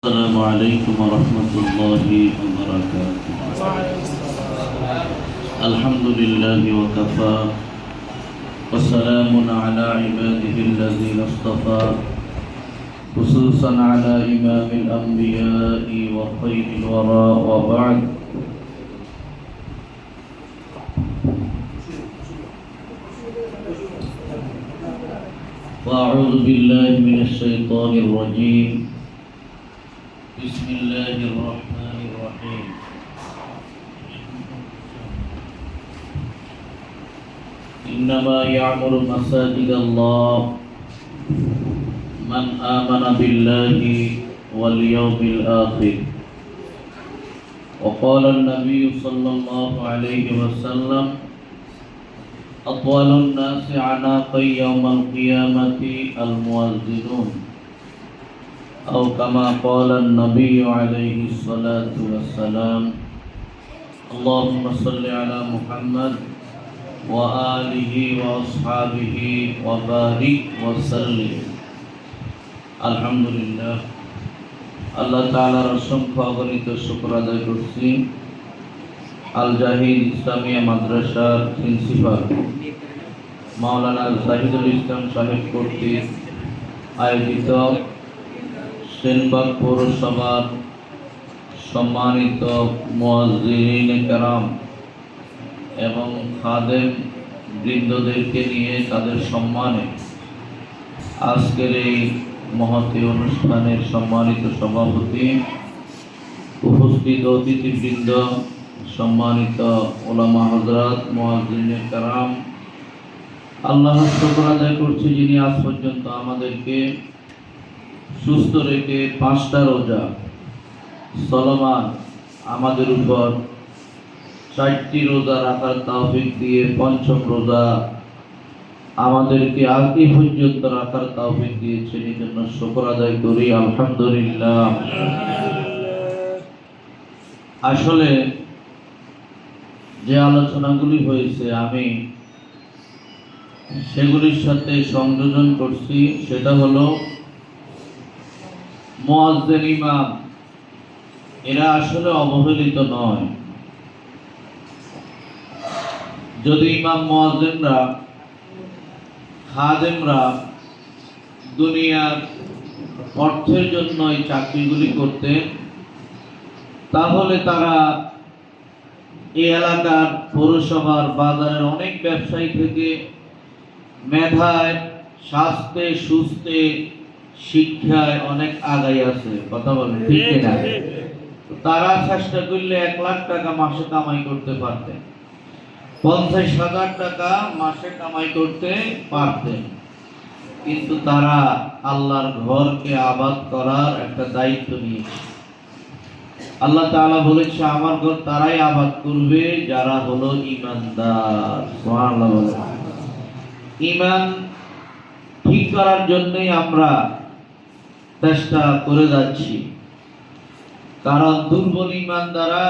السلام عليكم ورحمة الله وبركاته. الحمد لله وكفى وسلام على عباده الذين اصطفى خصوصا على إمام الأنبياء وخير الورى وبعد. وأعوذ بالله من الشيطان الرجيم. بسم الله الرحمن الرحيم. إنما يعمر مساجد الله من آمن بالله واليوم الآخر. وقال النبي صلى الله عليه وسلم أطول الناس عناقا يوم القيامة المؤذنون، أو كما قال النبي عليه الصلاة والسلام. اللهم صل على محمد وآله وأصحابه وبارك وسلم. আলহামদুলিল্লাহ, আল্লাহ তাআলার অসংখ্য অগণিত শুকর আদায় করছি। আল জাহিদ ইসলামিয়া মাদ্রাসার প্রিন্সিপাল মাওলানা জাহিদুল ইসলাম সাহেব কর্তৃক আয়োজিত সেনবাগ পৌরসভার সম্মানিত মুয়াজ্জিরিনে কেরাম এবং খাদেম বৃন্দদেরকে নিয়ে তাদের সম্মানে আজকের এই মহতী অনুষ্ঠানের সম্মানিত সভাপতি, উপস্থিত অতিথিবৃন্দ, সম্মানিত ওলামা হযরত, মুয়াজ্জিরিনে কেরাম, আল্লাহর শুকর আদায় করছি যিনি আজ পর্যন্ত আমাদেরকে সুস্থ রেখে 5টা রোজা চলমান আমাদের উপর 4টি রোজা রাখার তৌফিক দিয়ে 5ম রোজা আমাদেরকে আজকে পর্যন্ত রাখার তৌফিক দিয়েছেন। এই জন্য শুকর আদায় করি, আলহামদুলিল্লাহ। আসলে যে আলোচনাগুলি হয়েছে আমি সেগুলির সাথে সংযোজন করছি। সেটা হলো মুয়াজ্জিন ইমাম এরা আসলে অবহেলিত নয়। যদি ইমাম মুয়াজ্জিনরা, খাদেমরা দুনিয়ার অর্থের জন্য এই চাকরিগুলি করতেন, তাহলে তারা এই এলাকার পৌরসভার বাজারের অনেক ব্যবসায়ী থেকে মেধায়, স্বাস্থ্যে, সুস্থে, শিক্ষায় অনেক আগাই আছে। কথা বলেন ঠিক কিনা? তারা চেষ্টা করলে 1 লাখ টাকা মাসে কামাই করতে পারতেন, 50,000 টাকা মাসে কামাই করতে পারতেন, কিন্তু তারা আল্লাহর ঘরকে আবাদ করার একটা দায়িত্ব নিয়েছে। আল্লাহ তাআলা বলেছে আমার ঘর তারাই আবাদ করবে যারা হলো ঈমানদার। সুবহানাল্লাহ বলেন। ঈমান ঠিক করার জন্যই আমরা চেষ্টা করে যাচ্ছি, কারণ দুর্বল ঈমান দ্বারা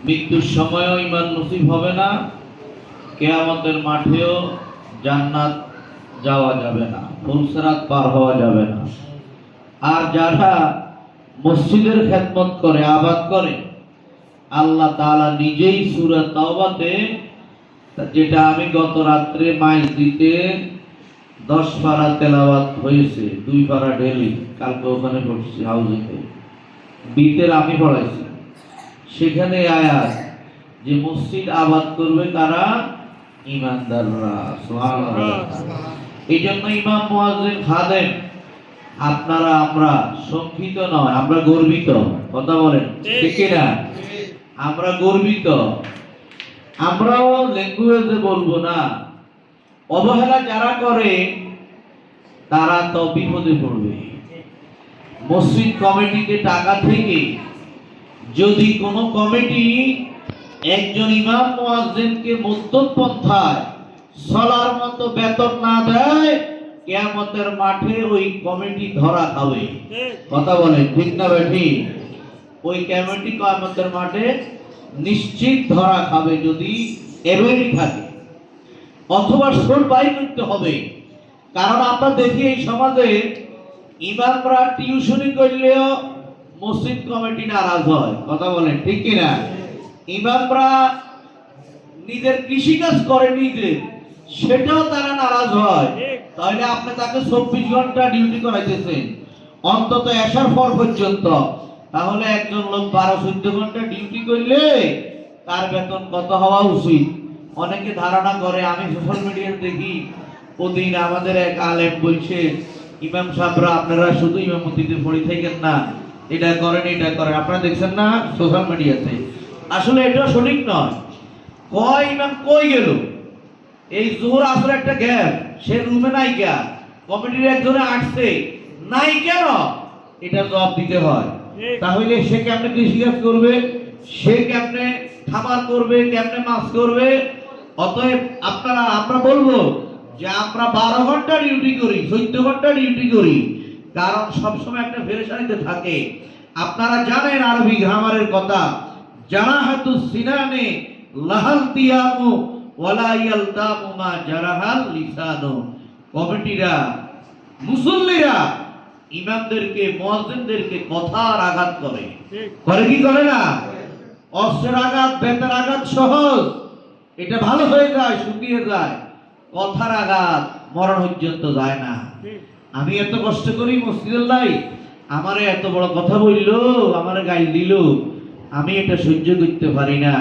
মৃত্যুর সময়ও ঈমান নসিব হবে না, কিয়ামতের মাঠেও জান্নাত যাওয়া যাবে না, ফুলসিরাত পার হওয়া যাবে না। আর যারা মসজিদের খেদমত করে, আবাদ করে, আল্লাহ তাআলা নিজেই সূরা তাওবাতে, যেটা আমি গত রাত্রে মাইল দিতে 10 পারা তেলাওয়াত হয়েছে, 2 পারা ডেলি, কালকে ওখানে পড়ছি হাউজিতে, বিতের আমি পড়াইছি, সেখানে আয়াত যে মসজিদ আবাদ করবে তারা ঈমানদাররা। সুবহানাল্লাহ। এই জন্য ইমাম, মুয়াজ্জিন, খাদেম আপনারা, আমরা শঙ্কিত নয়, আমরা গর্বিত। কথা বলেন ঠিক না? আমরা গর্বিত। আমরাও ল্যাঙ্গুয়েজে বলবো না। অবহেলা যারা করে তারা তো বিপদে পড়বে। মসজিদ কমিটিতে টাকা থেকে যদি কোনো কমিটি একজন ইমাম মুয়াজ্জিনকে মধ্যম পন্থায় চলার মতো বেতন না দেয়, কিয়ামতের মাঠে ওই কমিটি ধরা খাবে। কথা বলেন ঠিক না বেঠি? ওই কমিটি কিয়ামতের মাঠে নিশ্চিত ধরা খাবে যদি এভাবেই থাকে, অথবা সোর বাই করতে হবে। কারণ আমরা দেখি এই সমাজে ইমামরা টিউশনি করলেও মসজিদ কমিটি নারাজ হয়, কথা বলেন ঠিক কিনা? ইমামরা নিজের কৃষিকাজ করে নিজে, সেটাও তারা নারাজ হয়। তাহলে আপনি তাকে 24 ঘন্টা ডিউটি করাইতেছেন অন্তত এসার পর পর্যন্ত, তাহলে একজন লোক 12-14 ঘন্টা ডিউটি করলে তার বেতন কত হওয়া উচিত? অনেকে ধারণা করে, আমি সোশ্যাল মিডিয়াতে দেখি ওদিন আমাদের এক আলেম বলছে, ইমাম সাহেবরা আপনারা শুধু ইমামতিতে পড়ে থাকেন না, এটা করেন এটা করেন, আপনারা দেখছেন না সোশ্যাল মিডিয়াতে। আসলে এটা সঠিক নয়। কয় ইমাম কই গেল? এই জোহর আসলে একটা গ্যাপ, সে রুমে নাই গা, কমিটির একজনে আসছে নাই কেন, এটা জবাব দিতে হয়। তাহলে সে কেমনে কৃষিকাজ করবে, সে কেমনে খামার করবে, কেমনে মাছ করবে? অতএব আমরা বলবো যে আমরা 12 ঘন্টা ডিউটি করি, 14 ঘন্টা ডিউটি করি, কারণ সবসময় একটা পেরেশানিতে থাকে। আপনারা জানেন আরবি গ্রামারের কথা, জারাহাতু সিনানে লাহাল তিয়ামু ওয়ালা ইয়ালতামু মা জারাহাল লিসানু। কমিটিরা, মুসল্লিরা ইমামদেরকে, মুয়াজ্জিনদেরকে কথার আঘাত করে, করে কি করে না? অস্ত্রের আঘাত, বেতের আঘাত সহজ, এটা ভালো হয়ে যায়, শুকিয়ে যায়। কথার আঘাত মরণ পর্যন্ত যায় না। আমি এত কষ্ট করি মসজিদুল্লাহ, আমারে এত বড় কথা বললো, আমারে গাইল দিল, আমি এটা সহ্য করতে পারি না।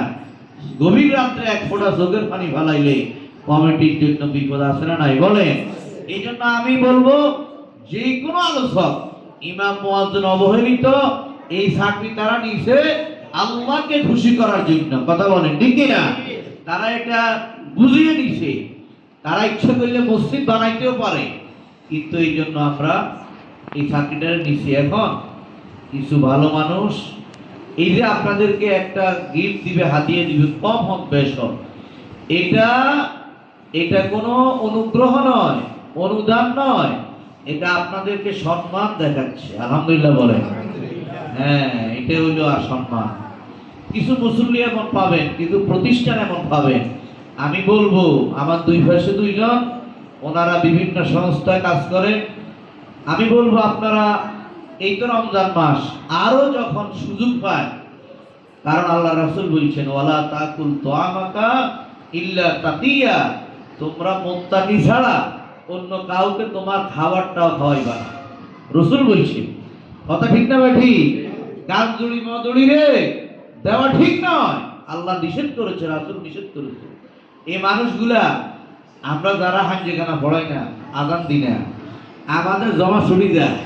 গভীর রাত্রে এক ফোঁটা চোখের পানি ফালাইলে কমিটির জন্য বিপদ আছে না নাই বলেন? এই জন্য আমি বলবো, যে কোনো আলোচক, ইমাম মুয়াজ্জিন অবহেলিত, এই চাকরি তারা নিছে আল্লাহকে খুশি করার জন্য, কথা বলেন ঠিক কিনা? তারা এটা বুঝিয়ে নিছে, তারা ইচ্ছা করলে মসজিদ বানাইতেও পারে, কিন্তু এই জন্য আমরা এই চাকরিটা নিছি। এখন কিছু ভালো মানুষ এই যে আপনাদেরকে একটা গিফট দিবে, হাতিয়ে দিবে, কম হোক বেশ হোক, এটা কোনো অনুগ্রহ নয়, অনুদান নয়, এটা আপনাদেরকে সম্মান দেখাচ্ছে। আলহামদুলিল্লাহ বলেন। হ্যাঁ, এটা হইলো আর সম্মান। কিছু মুসল্লি এমন পাবেন, কিন্তু প্রতিষ্ঠান এমন পাবেন, আমি বলবো আমার দুই পাশে দুইজন, ওনারা বিভিন্ন সংস্থায় কাজ করে। আমি বলবো আপনারা এই তো রমজান মাস, আরো যখন সুযোগ পায়, কারণ আল্লাহ রাসূল বলছেন ওয়ালা তাকুল তুআমাকা ইল্লা তাকিয়া, তোমরা মুত্তাকি ছাড়া অন্য কাউকে তোমার খাবারটাও খাওয়াইবা না, রাসূল বলছেন। কথা ঠিক না বেঠি? কামজুড়ি মজুরি রে দেওয়া ঠিক নয়, আল্লাহ নিষেধ করেছে, রাসূল নিষেধ করেছে। এই মানুষগুলা, আমরা যারা হাঞ্জেখানা পড়াই না, আজান দিই না, আমাদের জমা ছুটি যায়,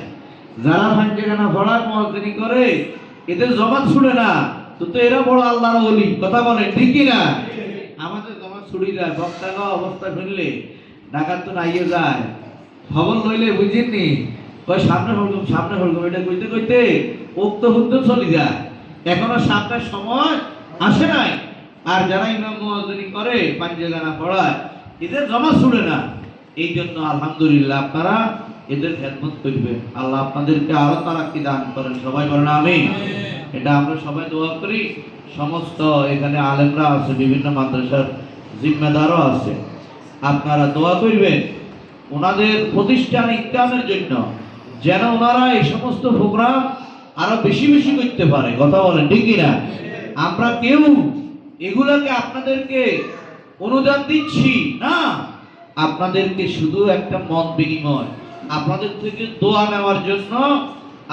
যারা হাঞ্জেখানা পড়ার মুয়াজ্জিনি করে, এদের জমা ছুটে না, তো এরা বড় আল্লাহর ওলি, কথা বলে ঠিক কিনা? আমাদের জমা ছুটি যায়, বক্তাগা অবস্থা শুনলে ডাকাত তো নাইয়ে যায়, খবর লইলে বুঝিনি কয় সামনে হলগম সামনে হলগম, এটা কইতে কইতে উক্ত হুদ্দ চলে যায়, এখনো সামনের সময় আসে নাই। আর যারা ইমাম মুয়াজ্জিনি করে, পাঞ্জেগানা পড়ায়, এদের জমা ছুটে না। এই জন্য আলহামদুলিল্লাহ আপনারা এদের খেদমত করবেন, আল্লাহ আপনাদেরকে আরো তারাক্কি দান করেন, সবাই বলেন আমিন। এটা আমরা সবাই দোয়া করি। সমস্ত এখানে আলেমরা আছে, বিভিন্ন মাদ্রাসার জিম্মেদারও আছে, আপনারা দোয়া করবেন ওনাদের প্রতিষ্ঠান ইনকামের জন্য, যেন ওনারা এই সমস্ত প্রোগ্রাম আরো বেশি বেশি করতে পারে, কথা বলেন ঠিক কিনা? আমরা কেউ এগুলাকে আপনাদেরকে অনুদান দিচ্ছি না, আপনাদেরকে শুধু একটা মত বিনিময়, আপনাদের থেকে দোয়া নেওয়ার জন্য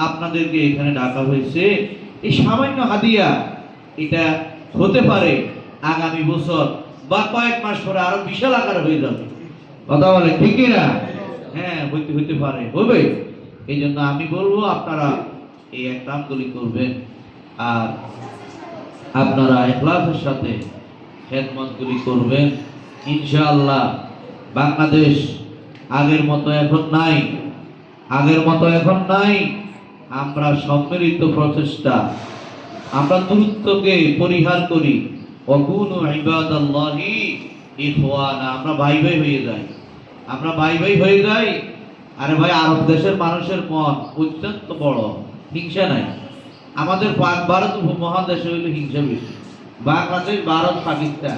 আপনাদেরকে এখানে ডাকা হয়েছে। এই সামান্য হাদিয়া, এটা হতে পারে আগামী বছর বা কয়েক মাস পরে আরো বিশাল আকার হয়ে যাবে, কথা বলে ঠিক না? হ্যাঁ, হইতে পারে, হবে। এই জন্য আমি বলবো আপনারা এই একরামগুলি করবেন, আর আপনারা ইখলাসের সাথে খেদমতগুলি করবেন। ইনশাআল্লাহ বাংলাদেশ আগের মতো এখন নাই, আমরা সম্মিলিত প্রচেষ্টা, আমরা দূরত্বকে পরিহার করি, ওয়াকুনু ইবাদাল্লাহি ইখওয়ানা, আমরা ভাই ভাই হয়ে যাই। আরে ভাই, আরব দেশের মানুষের মন অত্যন্ত বড়, হিংসা নাই। আমাদের ভারত উপমহাদেশে হইলে হিংসা বেশি, বাংলাদেশ, ভারত, পাকিস্তান,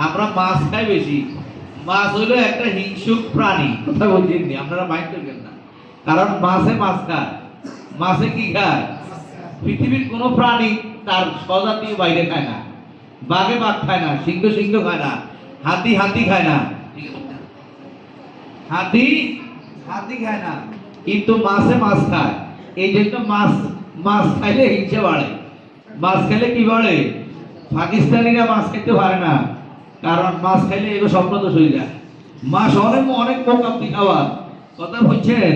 আমরা মাছ খাই বেশি। মাছ হইলো একটা হিংসুক প্রাণী, কথা বলছেন, আপনারা মাইন্ড করবেন না। কারণ মাছে মাছ খায়। মাছে কি খায়? পৃথিবীর কোনো প্রাণী তার স্বজাতীয় বাইরে খায় না। বাঘে বাঘ খায় না, সিংহ সিংহ খায় না, হাতি হাতি খায় না, হাতি হাতি খায় না, কিন্তু মাছে মাছ খায়। এই জন্য মাছ মাছ খাইলে হিংসা বাড়ে। মাছ খাইলে কি বাড়ে? পাকিস্তানিরা মাছ খেতে পারে না, কারণ মাছ খাইলে এগুলো স্বপ্ন দোষ হয়ে যায়। মাছ অনেক অনেক প্রকার খাওয়ার কথা বলছেন,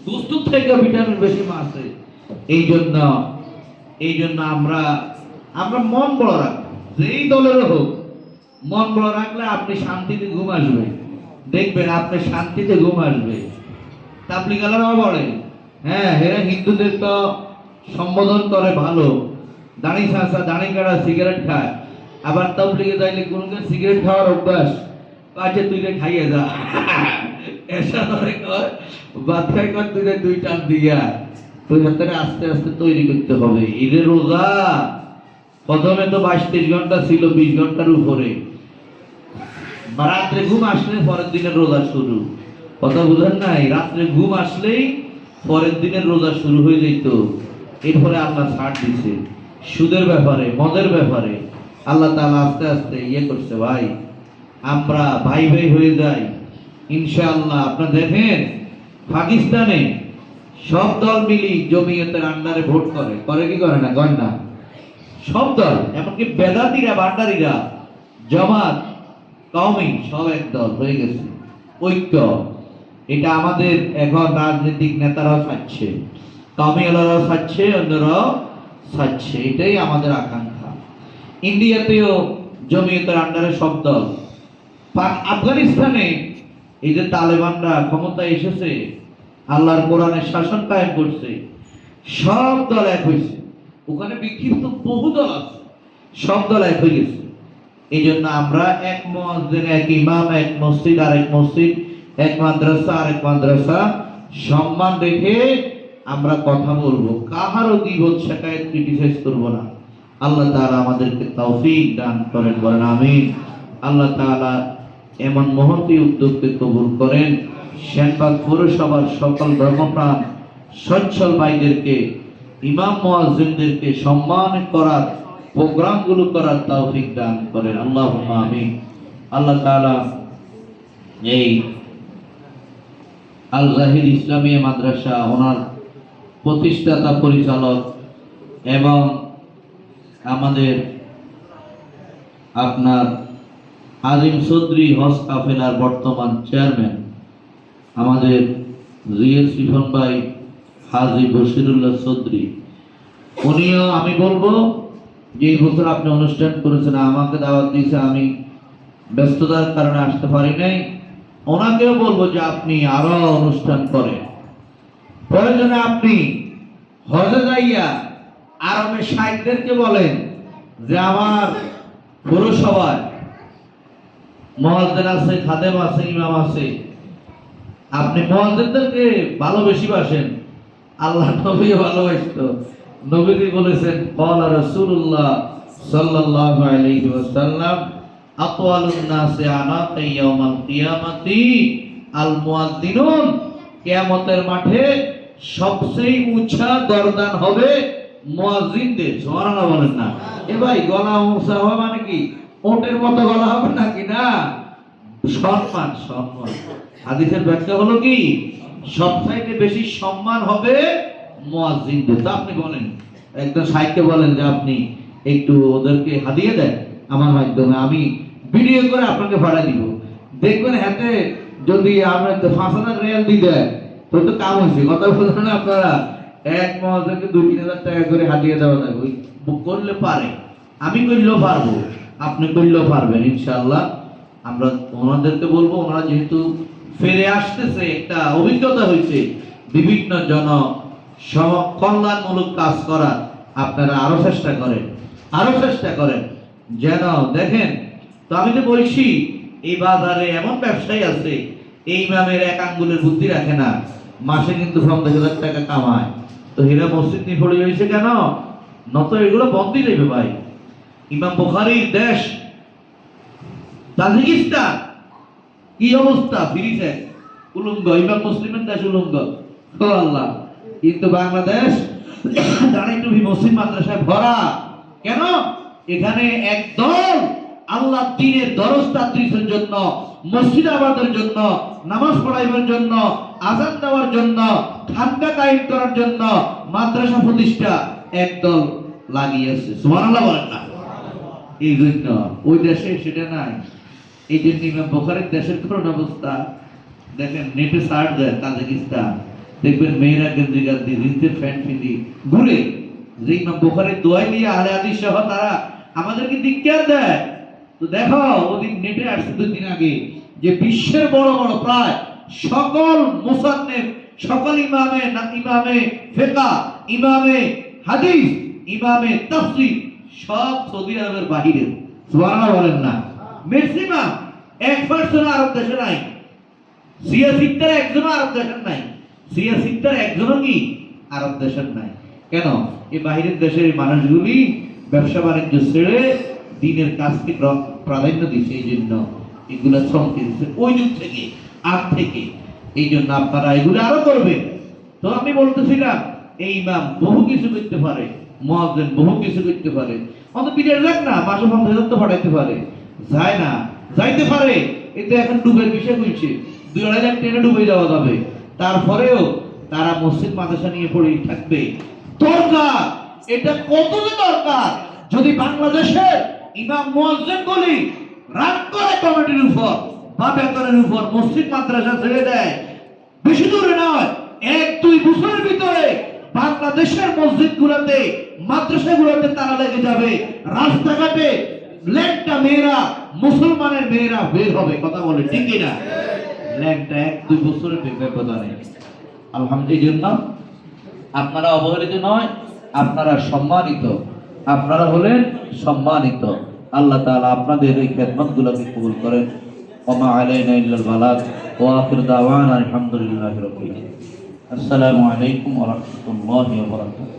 দুধ থেকে ভিটামিন বেশি মাছে। এই জন্য আমরা মন বড় রাখবো, যেই দলেরও হোক মন বড় রাখলে আপনি শান্তিতে ঘুম আসবে, দেখবেন আপনি শান্তিতে ঘুম আসবে। তাবলিগালারাও বলে, হ্যাঁ হেরা হিন্দুদের তো সম্বোধন করে ভালো, দাড়ি ছাঁচা দাড়ি কাটা সিগারেট খায়, আবার তাবলিগে যাইলে কোনকে সিগারেট খাওয়ার অভ্যাস কাছে তুই খাইয়ে যা, এসা ধরে কর বাদ খাই কর, তুই দুই টান দিয়া তুই হাতে আস্তে আস্তে তৈরি করতে হবে। ঈদের রোজা প্রথমে তো 22-23 ঘন্টা ছিল, 20 ঘন্টার উপরে। রাত্রে ঘুম আসলে পরের দিনের রোজা শুরু। কথা বুঝেন নাই? রাত্রে ঘুম আসলেই পরের দিনের রোজা শুরু হয়ে যেত। এরপরে আল্লাহ ছাড় দিছে সুদের ব্যাপারে, মদের ব্যাপারে। আল্লাহ তাআলা আস্তে আস্তে ইয়ে করছে। ভাই আমরা ভাই ভাই হয়ে যাই ইনশাআল্লাহ। আপনারা দেখেন পাকিস্তানে সব দল মিলি জমিয়তের আন্ডারে ভোট করে কি করে না? করে না। সব দল, এমনকি বেদাতিরা, ভান্ডারীরা, জামাত, কওমি সব এক দল হয়ে গেছে, ঐক্য। এটা আমাদের এখন রাজনৈতিক নেতারাও চাচ্ছে, কওমিওয়ালারাও চাচ্ছে, অন্যরাও চাচ্ছে। এটাই আমাদের আকাঙ্ক্ষা। ইন্ডিয়াতেও জমিয়তের আন্ডারে সব দল। আফগানিস্তানে এই যে তালেবানরা ক্ষমতায় এসেছে, আল্লাহর কোরআনের শাসন কায়েম করছে, সব দল এক হয়েছে। ওখানে বিক্ষিপ্ত বহু দল আছে, সব দল এক হয়ে গেছে। এই জন্য আমরা এক মুয়াজ্জিন, এক ইমাম, এক মসজিদ আর এক মসজিদ, এক মাদ্রাসা আর এক মাদ্রাসা, সম্মান রেখে আমরা কথা বলবো। কাহারও গীবত শিকায়েত ক্রিটিসাইজ করব না। আল্লাহ তাআলা আমাদেরকে তৌফিক দান করেন, বলেন আমিন। আল্লাহ তাআলা এমন মহতী উদ্যোগকে কবুল করেন। সেনবাগ পৌরসভার সকল ধর্মপ্রাণ সচ্ছল ভাইদেরকে, ইমাম মুয়াজ্জিনদেরকে সম্মান করার প্রোগ্রামগুলো করার তৌফিক দান করেন, আল্লাহুম্মা আমিন। আল্লাহ তাআলা এই আল জাহিদ ইসলামিয়া মাদ্রাসা, ওনার প্রতিষ্ঠাতা পরিচালক এবং আমাদের আপনার আজিম চৌধুরী হজ কাফেলার বর্তমান চেয়ারম্যান, আমাদের জিএস রিফন ভাই হাজী বশিরুল্লাহ চৌধুরী, উনিও, আমি বলবো যে এই বছর আপনি অনুষ্ঠান করেছেন, আমাকে দাওয়াত দিয়েছে, আমি ব্যস্ততার কারণে আসতে পারি নাই। ওনাকেও বলবো যে আপনি আরো অনুষ্ঠান করেন। প্রয়োজনে আপনি হজে যাইয়া আরবের শাইখদেরকে বলেন যে আমার পৌরসভায় মুয়াজ্জিন আছে, খাদেম আছে, ইমাম আছে, আপনি মুয়াজ্জিনদেরকে ভালোবেসেন। আল্লাহ নবীও ভালোবাসতো। নবীজি বলেছেন, ক্বালা রাসূলুল্লাহ সাল্লাল্লাহু আলাইহি ওয়াসাল্লাম, আতওয়ালুন নাসি আনাকা ইয়াউমাল কিয়ামাতি আল মুয়াজ্জিনুন। কিয়ামতের মাঠে সবচেয়ে উঁচা গর্দান হবে মুয়াজ্জিনদের। সুবহানাল্লাহ বলেন না? এ ভাই, গলা উঁচা হবে মানে কি ওটের মতো গলা হবে নাকি? না, সম্মান। হাদিসের ব্যাখ্যা হলো কি, সবচাইতে বেশি সম্মান হবে মুয়াজ্জিনদের। তো আপনি বলেন, একজন সাহিত্যে বলেন যে আপনি একটু ওদেরকে হাদিয়ে দেন আমার মাধ্যমে, আমি ভিডিও করে আপনাকে ভাড়া দিব। দেখবেন হাতে যদি আমরা 5,000 রিয়াল দিয়ে দেয় তো তো কাম হয়েছে। কথা বলছেন আপনারা? এক মুয়াজ্জিনকে 2-3 হাজার টাকা করে হাদিয়ে দেওয়া যাবে, করলে পারে। আমি করলেও পারবো, আপনি করলেও পারবেন ইনশাআল্লাহ। আমরা ওনাদেরকে বলবো, ওনারা যেহেতু ফিরে আসতেছে, একটা অভিজ্ঞতা হয়েছে বিভিন্ন কল্যাণমূলক কাজ করার, আপনারা আরো চেষ্টা করেন যেন দেখেন। তো আমি তো বলছি, এই বাজারে এমন ব্যবসায়ী আছে, এই ইমামের এক আঙ্গুলের বুদ্ধি রাখে না, মাসে কিন্তু 50,000 টাকা কামায়। তো হীরা মসজিদ নিফড়ি হয়েছে কেন? নত এগুলো বন্ধই দেবে ভাই। ইমাম বুখারীর দেশ তাজিকিস্তান, কি অবস্থা? ফিরিছে উলঙ্গ। ইমাম মুসলিমের দেশ উলঙ্গ। ও আল্লাহ, কিন্তু বাংলাদেশ দাঁড়াই টুপি মুসলিম মাদ্রাসায় ভরা। কেন? এখানে একদল আল্লাহ দ্বীনের দরজ তাদরিসের জন্য, মসজিদ আবাদের জন্য, নামাজ পড়াইবার জন্য, আযান দেওয়ার জন্য, খানকা কায়েম করার জন্য মাদ্রাসা প্রতিষ্ঠা একদল লাগিয়েছে। সুবহানাল্লাহ বলেন না? এই জন্য ওই দেশে সেটা নাই। এই জন্য ইমাম বুখারীর দেশের করুণ অবস্থা দেখেন, নেটে সার্চ দেয় তাজিকিস্তান, দেখবেন মেয়েরা গেঞ্জি গাঞ্জি জিন্সের প্যান্ট পিঁধি ঘুরে, যে ইমাম বুখারীর দোয়াই নিয়ে আহলে হাদিস সহ তারা আমাদেরকে ধিক্কার দেয়। তো দেখো ওদিন নেটে আসছে 2 দিন আগে যে বিশ্বের বড় বড় প্রায় সকল মুসান্নিফ, সকল ইমামে ফিকহ, ইমামে হাদিস, ইমামে তাফসীর সব সৌদি আরবের বাহিরে। সুবহানাল্লাহ বলেন না? ম্যাক্সিমাম 1% আরব দেশে নাই, সিয়াসিত্তার একজন আরব দেশের নাই, সিয়াসিত্তার একজনও কি আরব দেশের নাই। কেন? এই বাহিরের দেশের মানুষগুলি ব্যবসা বাণিজ্য ছেড়ে দ্বীনের কাজকে প্রাধান্য দিচ্ছে। এই জন্য এগুলা চমকে দিচ্ছে ওই যুগ থেকে, আগ থেকে। এই জন্য আপনারা এগুলো আরো করবেন। তো আমি বলতেছিলাম এই ইমাম বহু কিছু করতে পারে, মুয়াজ্জিন বহু কিছু করতে পারে, অন্তত বিদেশ যাক না, মাসে 50,000 তো পাঠাইতে পারে। যায় না, যাইতে পারে। এতে এখন ডুবের বিষয় হয়েছে, 2-2.5 লাখ ট্রেনে ডুবে যাওয়া যাবে। তারপরেও তারা মসজিদ মাদ্রাসা নিয়ে পড়েই থাকবে। দরকার, এটা কতটা দরকার। যদি বাংলাদেশের ইমাম মুয়াজ্জিন গুলি রাগ করে কমিটির উপর বা বেতনের উপর, মসজিদ মাদ্রাসা ছেড়ে দেয়, বেশি দূরে নয়, 1-2 বছরের ভিতরে বাংলাদেশের মসজিদগুলোতে, মাদ্রাসাগুলোতে তারা লেগে যাবে। রাস্তাঘাটে ল্যাংটা মেয়েরা, মুসলমানের মেয়েরা বের হবে। কথা বলে ঠিক না? ল্যাংটা 1-2 বছরের ব্যবধানে। আলহামদুলিল্লাহ, আপনারা অবহেলিত নয়, আপনারা সম্মানিত। আপনারা হলেন সম্মানিত। আল্লাহ তাআলা আপনাদের এই খেদমতগুলোকে কবুল করেন। ওমা আলাইনা ইল্লাল বালাগ ওয়া আখির দাওয়ানা আলহামদুলিল্লাহি রাব্বিল আলামিন। আসসালামু আলাইকুম ওয়া রাহমাতুল্লাহি ওয়া বারাকাতুহু।